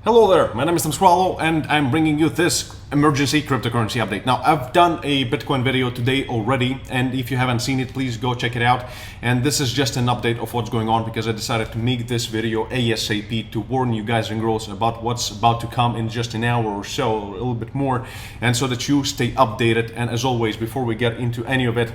Hello there, my name is Tim Swallow and I'm bringing you this emergency cryptocurrency update. Now, I've done a Bitcoin video today already, and if you haven't seen it, please go check it out. And this is just an update of what's going on because I decided to make this video ASAP to warn you guys and girls about what's about to come in just an hour or so, or a little bit more, and so that you stay updated. And as always, before we get into any of it,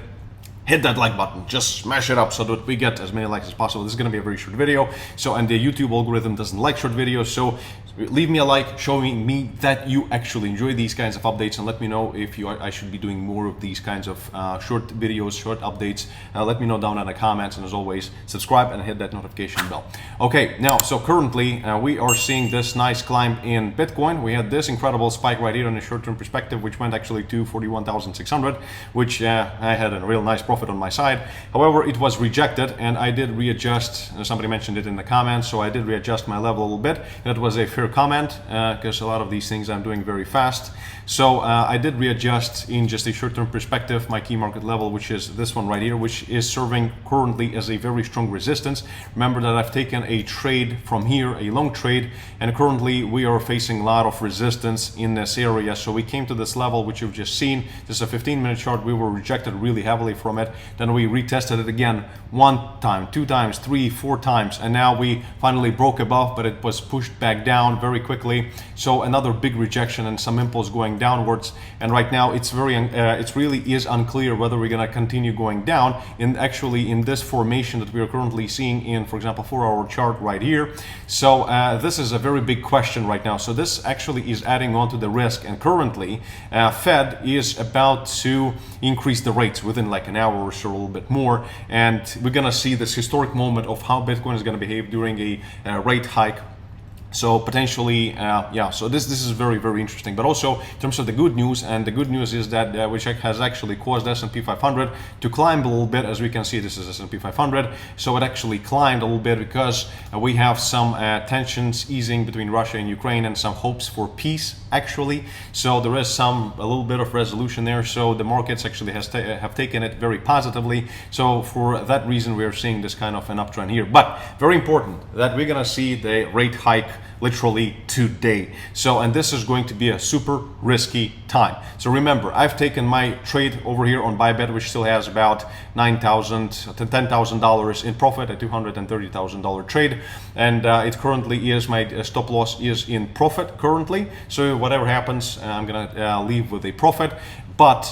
hit that like button, just smash it up so that we get as many likes as possible. This is going to be a very short video, and the YouTube algorithm doesn't like short videos, so leave me a like showing me that you actually enjoy these kinds of updates, and let me know if I should be doing more of these kinds of short videos, short updates. Let me know down in the comments, and as always, subscribe and hit that notification bell. Okay, now, so currently we are seeing this nice climb in Bitcoin. We had this incredible spike right here in a short-term perspective, which went actually to 41,600, which I had a real nice profit on my side. However, it was rejected, and I did readjust. Somebody mentioned it in the comments, so I did readjust my level a little bit. That was a fair comment because a lot of these things I'm doing very fast. So I did readjust in just a short-term perspective my key market level, which is this one right here, which is serving currently as a very strong resistance. Remember that I've taken a trade from here, a long trade, and currently we are facing a lot of resistance in this area. So we came to this level, which you've just seen. This is a 15-minute chart. We were rejected really heavily from it. Then we retested it again, one time, two times, three, four times, and now we finally broke above, but it was pushed back down very quickly. So another big rejection and some impulse going downwards. And right now it's it really is unclear whether we're going to continue going down actually in this formation that we are currently seeing in, for example, 4-hour chart right here. So this is a very big question right now. So this actually is adding on to the risk, and currently Fed is about to increase the rates within like an hour or so, a little bit more, and we're gonna see this historic moment of how Bitcoin is gonna behave during a rate hike. So potentially, so this is very, very interesting. But also in terms of the good news, and the good news is that which has actually caused S&P 500 to climb a little bit. As we can see, this is S&P 500. So it actually climbed a little bit because we have some tensions easing between Russia and Ukraine and some hopes for peace actually. So there is a little bit of resolution there. So the markets actually have taken it very positively. So for that reason, we are seeing this kind of an uptrend here. But very important that we're gonna see the rate hike literally today. So, and this is going to be a super risky time. So remember, I've taken my trade over here on Bybit, which still has about $9,000 to $10,000 in profit, a $230,000 trade, and it currently is, my stop loss is in profit currently. So whatever happens, I'm gonna leave with a profit. But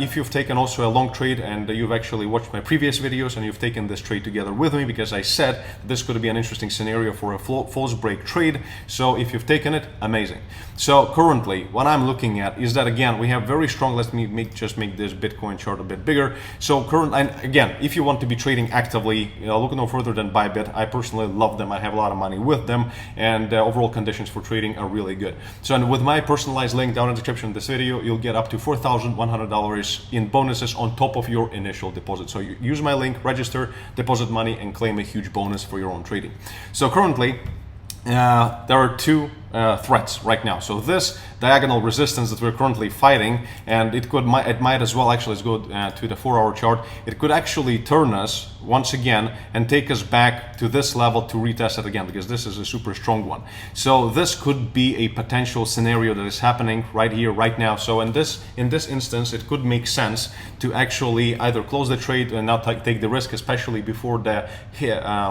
if you've taken also a long trade and you've actually watched my previous videos and you've taken this trade together with me, because I said this could be an interesting scenario for a false break trade. So if you've taken it, amazing. So currently what I'm looking at is that, again, we have very strong, let me just make this Bitcoin chart a bit bigger. So and again, if you want to be trading actively, look no further than Bybit. I personally love them. I have a lot of money with them, and overall conditions for trading are really good. So, and with my personalized link down in the description of this video, you'll get up to $4,100 in bonuses on top of your initial deposit. So you use my link, register, deposit money, and claim a huge bonus for your own trading. So currently, there are two threats right now. So this diagonal resistance that we're currently fighting, and it might as well actually, let's go to the 4-hour chart. It could actually turn us once again and take us back to this level to retest it again, because this is a super strong one. So this could be a potential scenario that is happening right here, right now. So in this instance, it could make sense to actually either close the trade and not take the risk, especially before the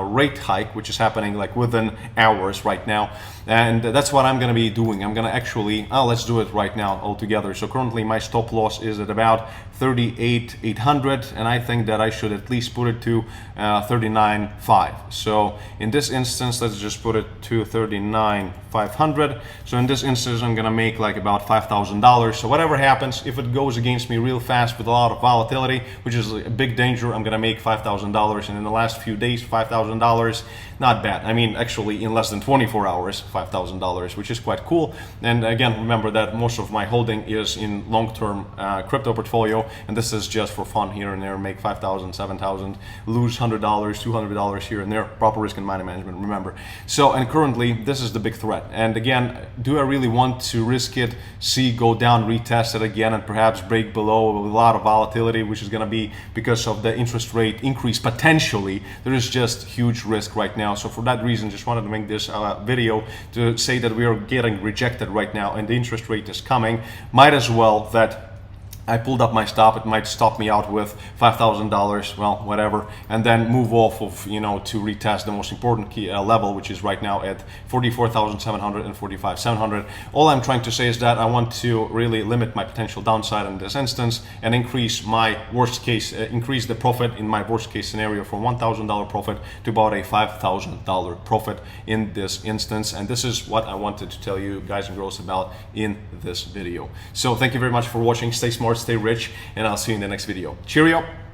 rate hike, which is happening like within hours right now. And that's what I'm going to be doing. I'm going to actually, let's do it right now all together. So currently my stop loss is at about 38,800, and I think that I should at least put it to 39,500. So in this instance, let's just put it to 39,500. So in this instance, I'm gonna make like about $5,000. So whatever happens, if it goes against me real fast with a lot of volatility, which is a big danger, I'm gonna make $5,000. And in the last few days, $5,000, not bad. I mean, actually in less than 24 hours, $5,000, which is quite cool. And again, remember that most of my holding is in long-term crypto portfolio, and this is just for fun here and there. Make 5,000, 7,000, lose $100, $200 here and there. Proper risk and money management, remember. So, and currently this is the big threat. And again, do I really want to risk it, see go down, retest it again, and perhaps break below with a lot of volatility, which is going to be because of the interest rate increase potentially? There is just huge risk right now. So for that reason, just wanted to make this video to say that that we are getting rejected right now and the interest rate is coming, might as well that I pulled up my stop. It might stop me out with $5,000, well, whatever, and then move off of, to retest the most important key level, which is right now at 44,700 and 45,700. All I'm trying to say is that I want to really limit my potential downside in this instance and increase my worst case, increase the profit in my worst case scenario from $1,000 profit to about a $5,000 profit in this instance. And this is what I wanted to tell you guys and girls about in this video. So thank you very much for watching. Stay smart, stay rich, and I'll see you in the next video. Cheerio!